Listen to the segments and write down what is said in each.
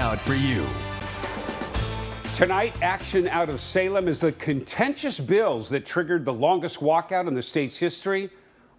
out for you. Tonight, action out of Salem as the contentious bills that triggered the longest walkout in the state's history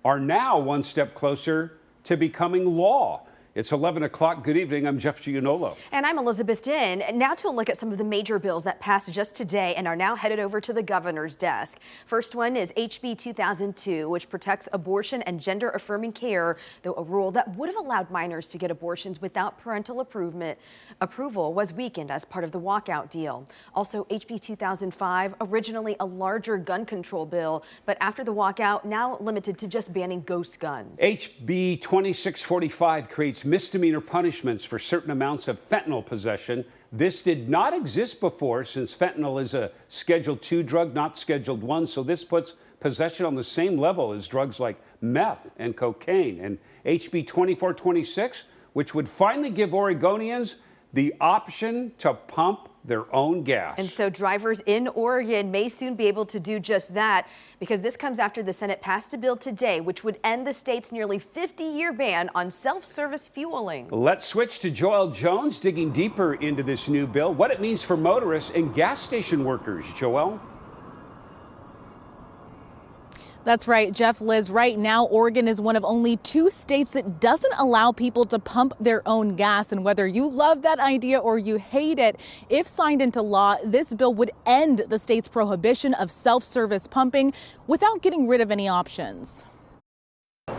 are now one step closer to becoming law. It's 11 o'clock. Good evening. I'm Jeff Giannolo. And I'm Elizabeth Din. Now to a look at some of the major bills that passed just today and are now headed over to the governor's desk. First one is HB 2002, which protects abortion and gender-affirming care, though a rule that would have allowed minors to get abortions without parental approval was weakened as part of the walkout deal. Also, HB 2005, originally a larger gun control bill, but after the walkout, now limited to just banning ghost guns. HB 2645 creates misdemeanor punishments for certain amounts of fentanyl possession. This did not exist before, since fentanyl is a Schedule II drug, not Scheduled I. So this puts possession on the same level as drugs like meth and cocaine. And HB 2426, which would finally give Oregonians the option to pump their own gas. And so drivers in Oregon may soon be able to do just that, because this comes after the Senate passed a bill today which would end the state's nearly 50-year ban on self-service fueling. Let's switch to Joelle Jones, digging deeper into this new bill, what it means for motorists and gas station workers. Joelle? That's right, Jeff. Liz, right now, Oregon is one of only 2 states that doesn't allow people to pump their own gas. And whether you love that idea or you hate it, if signed into law, this bill would end the state's prohibition of self-service pumping without getting rid of any options. I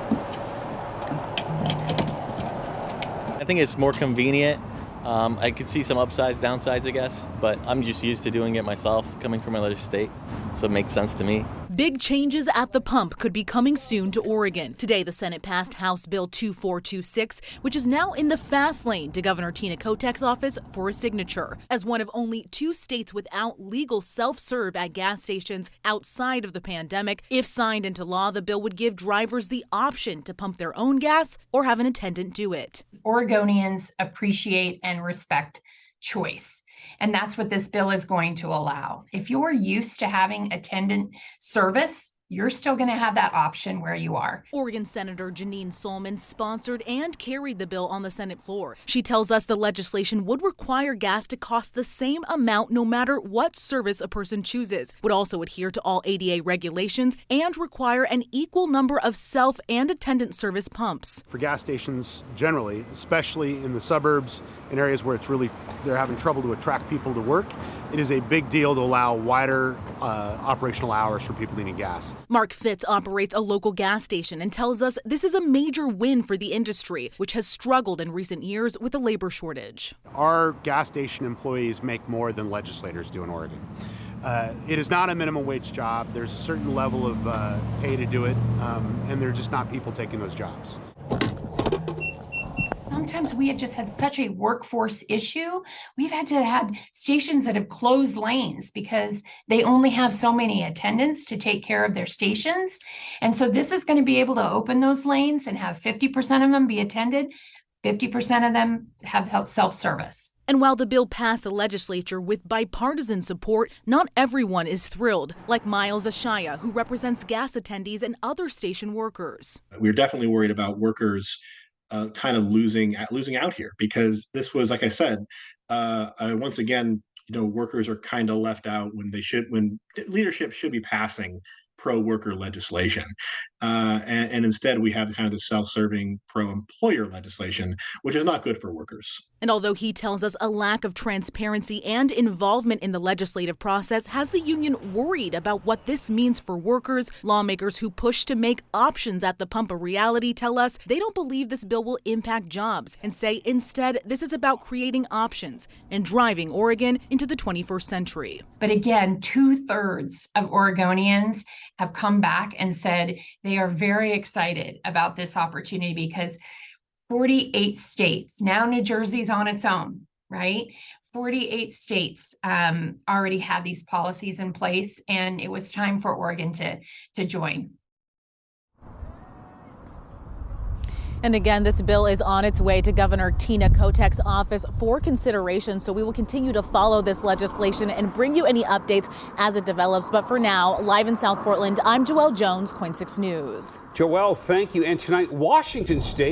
think it's more convenient. I could see some upsides, downsides, I guess, but I'm just used to doing it myself, coming from another state, so it makes sense to me. Big changes at the pump could be coming soon to Oregon. Today, the Senate passed House Bill 2426, which is now in the fast lane to Governor Tina Kotek's office for a signature. As one of only 2 states without legal self-serve at gas stations outside of the pandemic, if signed into law, the bill would give drivers the option to pump their own gas or have an attendant do it. Oregonians appreciate and respect choice. And that's what this bill is going to allow. If you're used to having attendant service, you're still going to have that option where you are. Oregon Senator Janine Solomon sponsored and carried the bill on the Senate floor. She tells us the legislation would require gas to cost the same amount no matter what service a person chooses, would also adhere to all ADA regulations, and require an equal number of self and attendant service pumps. For gas stations generally, especially in the suburbs, in areas where they're having trouble to attract people to work, it is a big deal to allow wider operational hours for people needing gas. Mark Fitz operates a local gas station and tells us this is a major win for the industry, which has struggled in recent years with a labor shortage. Our gas station employees make more than legislators do in Oregon. It is not a minimum wage job. There's a certain level of pay to do it, and there are just not people taking those jobs. Sometimes we have just had such a workforce issue. We've had to have stations that have closed lanes because they only have so many attendants to take care of their stations. And so this is going to be able to open those lanes and have 50% of them be attended, 50% of them have self-service. And while the bill passed the legislature with bipartisan support, not everyone is thrilled, like Miles Ashaya, who represents gas attendees and other station workers. We're definitely worried about workers kind of losing out here, because this was, like I said, once again, workers are kind of left out when leadership should be passing pro-worker legislation. And instead we have kind of the self-serving pro-employer legislation, which is not good for workers. And although he tells us a lack of transparency and involvement in the legislative process has the union worried about what this means for workers, lawmakers who push to make options at the pump a reality tell us they don't believe this bill will impact jobs and say instead this is about creating options and driving Oregon into the 21st century. But again, 2/3 of Oregonians have come back and said they are very excited about this opportunity because 48 states, now New Jersey's on its own, right? 48 states already had these policies in place, and it was time for Oregon to join. And again, this bill is on its way to Governor Tina Kotek's office for consideration. So we will continue to follow this legislation and bring you any updates as it develops. But for now, live in South Portland, I'm Joelle Jones, KOIN 6 News. Joelle, thank you. And tonight, Washington State